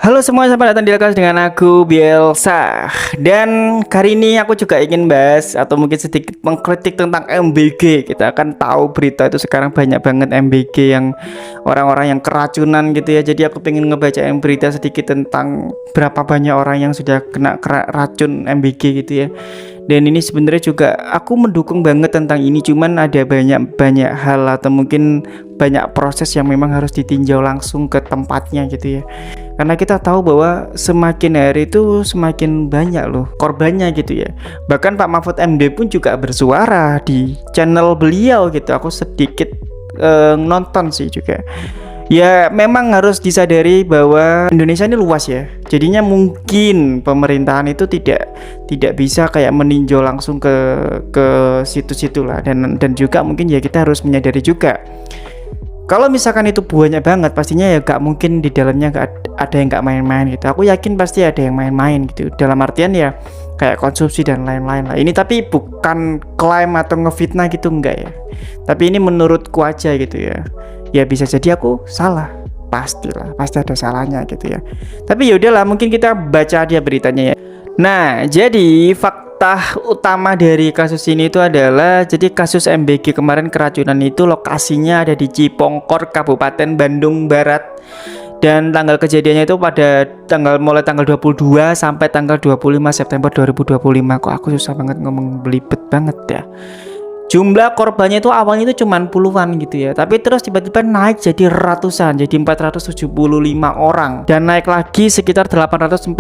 Halo semua, selamat datang di Lekas dengan aku Bielsa. Dan kali ini aku juga ingin bahas atau mungkin sedikit mengkritik tentang MBG. Kita akan tahu berita itu sekarang banyak banget MBG yang orang-orang yang keracunan gitu ya. Jadi aku pengen ngebaca berita sedikit tentang berapa banyak orang yang sudah kena racun MBG gitu ya. Dan ini sebenarnya juga aku mendukung banget tentang ini, cuman ada banyak hal atau mungkin banyak proses yang memang harus ditinjau langsung ke tempatnya gitu ya. Karena kita tahu bahwa semakin hari itu semakin banyak loh korbannya gitu ya. Bahkan Pak Mahfud MD pun juga bersuara di channel beliau gitu. Aku sedikit nonton sih juga. Ya memang harus disadari bahwa Indonesia ini luas ya. Jadinya mungkin pemerintahan itu tidak bisa kayak meninjau langsung ke situ-situ lah, dan juga mungkin ya kita harus menyadari juga kalau misalkan itu banyak banget, pastinya ya gak mungkin di dalamnya ada yang gak main-main gitu. Aku yakin pasti ada yang main-main gitu. Dalam artian ya kayak konsumsi dan lain-lain lah. Ini tapi bukan klaim atau ngefitnah gitu, enggak ya. Tapi ini menurutku aja gitu ya. Ya bisa jadi aku salah, pastilah, pasti ada salahnya gitu ya. Tapi ya udahlah, mungkin kita baca aja beritanya ya. Nah, jadi fakta utama dari kasus ini itu adalah, jadi kasus MBG kemarin keracunan itu lokasinya ada di Cipongkor, Kabupaten Bandung Barat. Dan tanggal kejadiannya itu pada mulai tanggal 22 sampai tanggal 25 September 2025. Kok aku susah banget ngomong, belibet banget ya. Jumlah korbannya itu awalnya itu cuma puluhan gitu ya, tapi terus tiba-tiba naik jadi ratusan, jadi 475 orang, dan naik lagi sekitar 842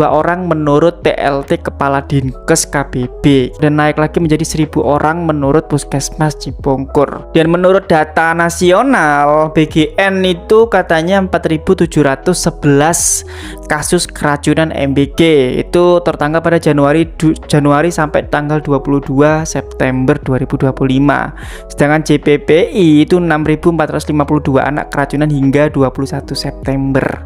orang menurut PLT Kepala Dinkes KBB, dan naik lagi menjadi 1000 orang menurut Puskesmas Cipongkur. Dan menurut data nasional BGN itu katanya 4711 kasus keracunan MBG itu tertanggal pada Januari sampai tanggal 22 September 2025. Sedangkan JPPI itu 6.452 anak keracunan hingga 21 September.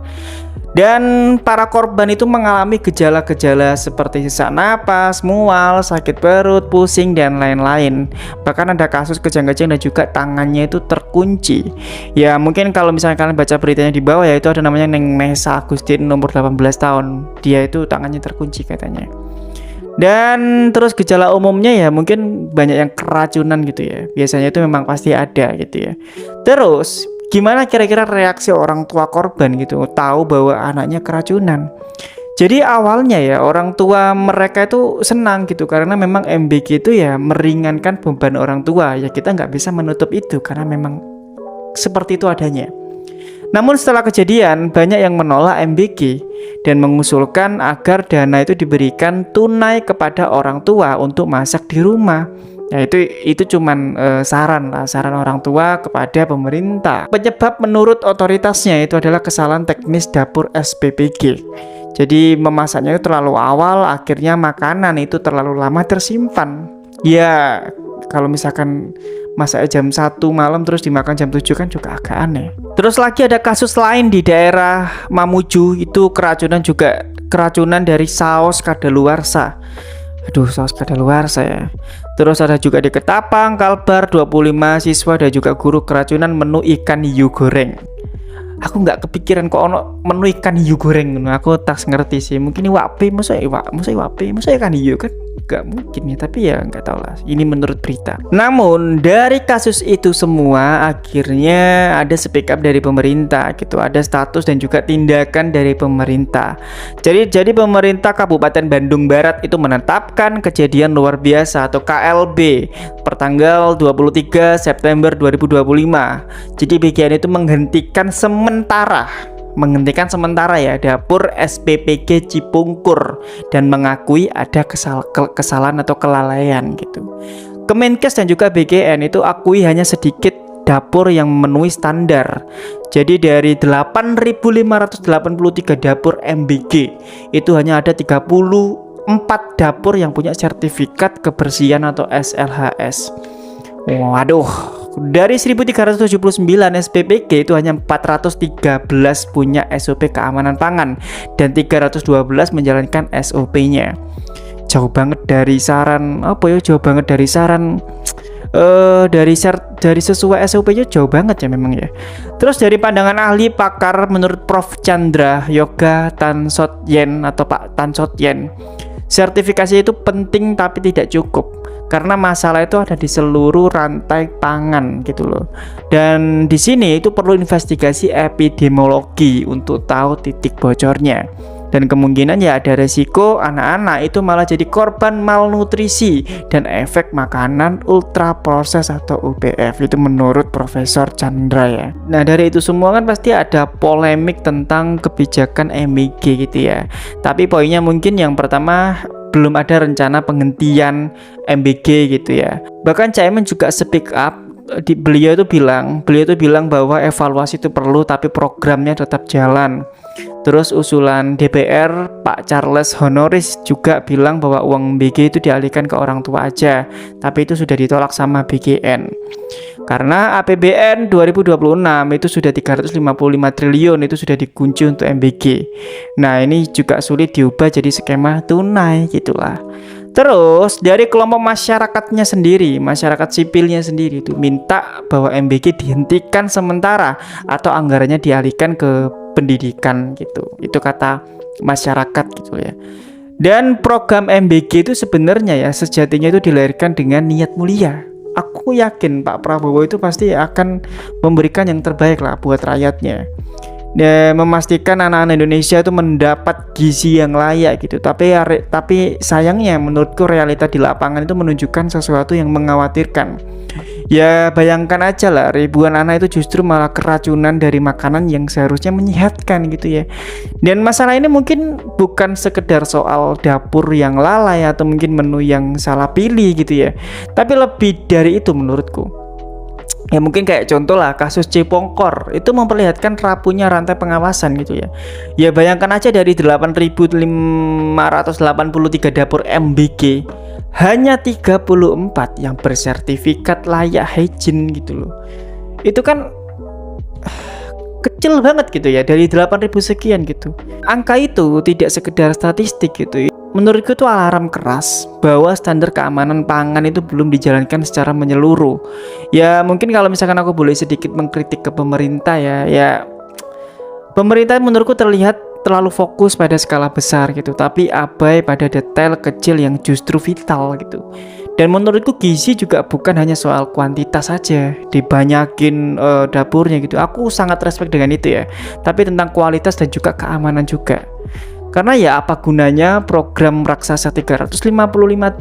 Dan para korban itu mengalami gejala-gejala seperti sesak napas, mual, sakit perut, pusing, dan lain-lain. Bahkan ada kasus kejang-kejang dan juga tangannya itu terkunci. Ya mungkin kalau misalnya kalian baca beritanya di bawah ya, itu ada namanya Neng Nesa Agustin nomor 18 tahun. Dia itu tangannya terkunci katanya. Dan terus gejala umumnya ya mungkin banyak yang keracunan gitu ya. Biasanya itu memang pasti ada gitu ya. Terus gimana kira-kira reaksi orang tua korban gitu tahu bahwa anaknya keracunan? Jadi awalnya ya orang tua mereka itu senang gitu, karena memang MBG itu ya meringankan beban orang tua. Ya kita nggak bisa menutup itu karena memang seperti itu adanya. Namun setelah kejadian banyak yang menolak MBG dan mengusulkan agar dana itu diberikan tunai kepada orang tua untuk masak di rumah. Ya itu cuman saran orang tua kepada pemerintah. Penyebab menurut otoritasnya itu adalah kesalahan teknis dapur SPPG. Jadi memasaknya itu terlalu awal, akhirnya makanan itu terlalu lama tersimpan. Ya kalau misalkan masak jam 1 malam terus dimakan jam 7 kan juga agak aneh. Terus lagi ada kasus lain di daerah Mamuju, itu keracunan dari saus kadaluarsa. Aduh, saus kadaluarsa ya. Terus ada juga di Ketapang, Kalbar, 25 siswa dan juga guru keracunan menu ikan hiu goreng. Aku nggak kepikiran kok ono menu ikan hiu goreng. Aku tak ngerti sih. Mungkin iwak masa ikan hiu kan nggak mungkin ya. Tapi ya nggak tahu lah. Ini menurut berita. Namun dari kasus itu semua akhirnya ada speak up dari pemerintah gitu. Ada status dan juga tindakan dari pemerintah. Jadi pemerintah Kabupaten Bandung Barat itu menetapkan kejadian luar biasa atau KLB pertanggal 23 September 2025. Jadi BGN itu menghentikan sementara ya dapur SPPG Cipongkur dan mengakui ada kesalahan atau kelalaian gitu. Kemenkes dan juga BGN itu akui hanya sedikit dapur yang memenuhi standar. Jadi dari 8.583 dapur MBG itu hanya ada 34 dapur yang punya sertifikat kebersihan atau SLHS. Waduh, dari 1379 SPPG itu hanya 413 punya SOP keamanan pangan dan 312 menjalankan SOP-nya. Jauh banget dari saran dari sesuai SOP-nya jauh banget ya memang ya. Terus dari pandangan ahli pakar menurut Prof Chandra Yoga Tansotyen atau Pak Tansotyen, sertifikasi itu penting tapi tidak cukup karena masalah itu ada di seluruh rantai pangan gitu loh. Dan di sini itu perlu investigasi epidemiologi untuk tahu titik bocornya. Dan kemungkinan ya ada resiko anak-anak itu malah jadi korban malnutrisi dan efek makanan ultra proses atau UPF, itu menurut Profesor Chandra ya. Nah dari itu semua kan pasti ada polemik tentang kebijakan MBG gitu ya. Tapi poinnya mungkin yang pertama, belum ada rencana penghentian MBG gitu ya. Bahkan Caimin juga speak up. Beliau itu bilang bahwa evaluasi itu perlu tapi programnya tetap jalan. Terus usulan DPR Pak Charles Honoris juga bilang bahwa uang BG itu dialihkan ke orang tua aja, tapi itu sudah ditolak sama BGN karena APBN 2026 itu sudah 355 triliun itu sudah dikunci untuk MBG. Nah ini juga sulit diubah jadi skema tunai gitulah. Terus dari kelompok masyarakatnya sendiri, masyarakat sipilnya sendiri itu minta bahwa MBG dihentikan sementara atau anggarannya dialihkan ke pendidikan gitu. Itu kata masyarakat gitu ya. Dan program MBG itu sebenarnya ya sejatinya itu dilahirkan dengan niat mulia. Aku yakin Pak Prabowo itu pasti akan memberikan yang terbaik lah buat rakyatnya. Dan memastikan anak-anak Indonesia itu mendapat gizi yang layak gitu. Tapi sayangnya menurutku realita di lapangan itu menunjukkan sesuatu yang mengkhawatirkan. Ya bayangkan aja lah, ribuan anak itu justru malah keracunan dari makanan yang seharusnya menyehatkan gitu ya. Dan masalah ini mungkin bukan sekedar soal dapur yang lalai atau mungkin menu yang salah pilih gitu ya. Tapi lebih dari itu menurutku. Ya mungkin kayak contoh lah kasus Cipongkor itu memperlihatkan rapuhnya rantai pengawasan gitu ya. Ya bayangkan aja dari 8.583 dapur MBG hanya 34 yang bersertifikat layak hygiene gitu loh. Itu kan kecil banget gitu ya dari 8.000 sekian gitu. Angka itu tidak sekedar statistik gitu. Menurutku itu alarm keras bahwa standar keamanan pangan itu belum dijalankan secara menyeluruh. Ya mungkin kalau misalkan aku boleh sedikit mengkritik ke pemerintah ya pemerintah menurutku terlihat terlalu fokus pada skala besar gitu, tapi abai pada detail kecil yang justru vital gitu. Dan menurutku gizi juga bukan hanya soal kuantitas saja, dibanyakin dapurnya gitu. Aku sangat respect dengan itu ya. Tapi tentang kualitas dan juga keamanan juga. Karena ya apa gunanya program raksasa 355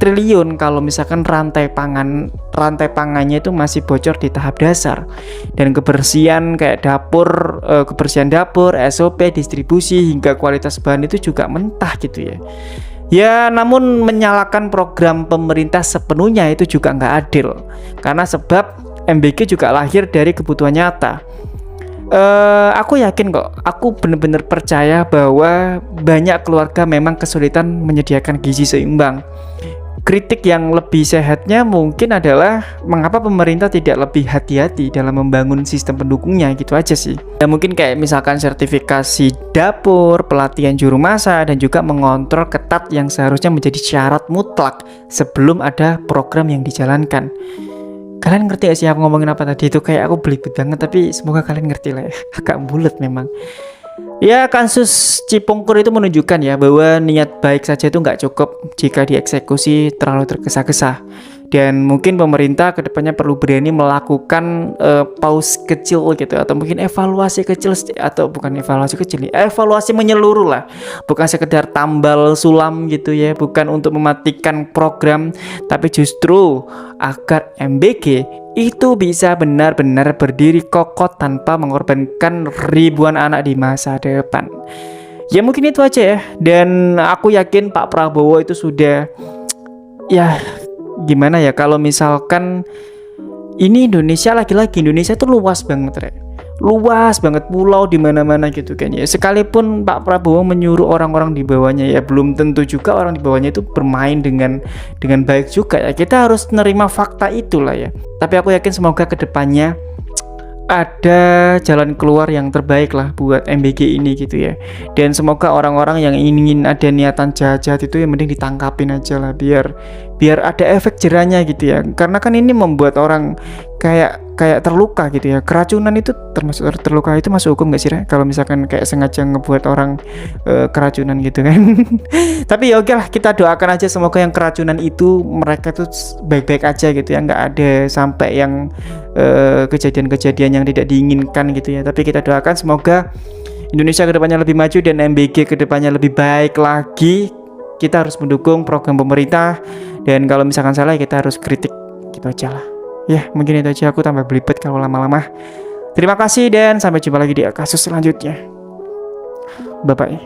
triliun kalau misalkan rantai pangannya itu masih bocor di tahap dasar. Dan kebersihan kayak kebersihan dapur, SOP, distribusi hingga kualitas bahan itu juga mentah gitu ya. Ya namun menyalahkan program pemerintah sepenuhnya itu juga nggak adil. Karena sebab MBG juga lahir dari kebutuhan nyata. Aku yakin kok, aku benar-benar percaya bahwa banyak keluarga memang kesulitan menyediakan gizi seimbang. Kritik yang lebih sehatnya mungkin adalah mengapa pemerintah tidak lebih hati-hati dalam membangun sistem pendukungnya gitu aja sih. Ya mungkin kayak misalkan sertifikasi dapur, pelatihan juru masak, dan juga mengontrol ketat yang seharusnya menjadi syarat mutlak sebelum ada program yang dijalankan. Kalian ngerti gak sih aku ngomongin apa tadi? Itu kayak aku belibet banget, tapi semoga kalian ngerti lah ya. Agak bulat memang. Ya kasus Cipongkor itu menunjukkan ya bahwa niat baik saja itu nggak cukup jika dieksekusi terlalu tergesa-gesa. Dan mungkin pemerintah kedepannya perlu berani melakukan pause kecil gitu, atau mungkin evaluasi kecil, atau bukan evaluasi kecil nih, evaluasi menyeluruh lah, bukan sekedar tambal sulam gitu ya, bukan untuk mematikan program, tapi justru agar MBG itu bisa benar-benar berdiri kokoh tanpa mengorbankan ribuan anak di masa depan. Ya mungkin itu aja ya, dan aku yakin Pak Prabowo itu sudah ya gimana ya, kalau misalkan ini Indonesia, lagi-lagi Indonesia itu luas banget luas banget, pulau di mana-mana gitu kan ya. Sekalipun Pak Prabowo menyuruh orang-orang di bawahnya ya belum tentu juga orang di bawahnya itu bermain dengan baik juga ya. Kita harus menerima fakta itulah ya. Tapi aku yakin semoga kedepannya ada jalan keluar yang terbaik lah buat MBG ini gitu ya. Dan semoga orang-orang yang ingin ada niatan jahat-jahat itu ya mending ditangkapin aja lah, biar ada efek jerahnya gitu ya. Karena kan ini membuat orang kayak terluka gitu ya. Keracunan itu termasuk terluka, itu masuk hukum gak sih, Ra? Kalau misalkan kayak sengaja ngebuat orang keracunan gitu kan. Tapi ya oke lah, kita doakan aja semoga yang keracunan itu mereka tuh baik-baik aja gitu ya, nggak ada sampai yang kejadian-kejadian yang tidak diinginkan gitu ya. Tapi kita doakan semoga Indonesia kedepannya lebih maju dan MBG kedepannya lebih baik lagi. Kita harus mendukung program pemerintah, dan kalau misalkan salah kita harus kritik gitu aja lah. Ya mungkin itu aja, aku tambah belibet kalau lama-lama. Terima kasih dan sampai jumpa lagi di kasus selanjutnya. Bye bye.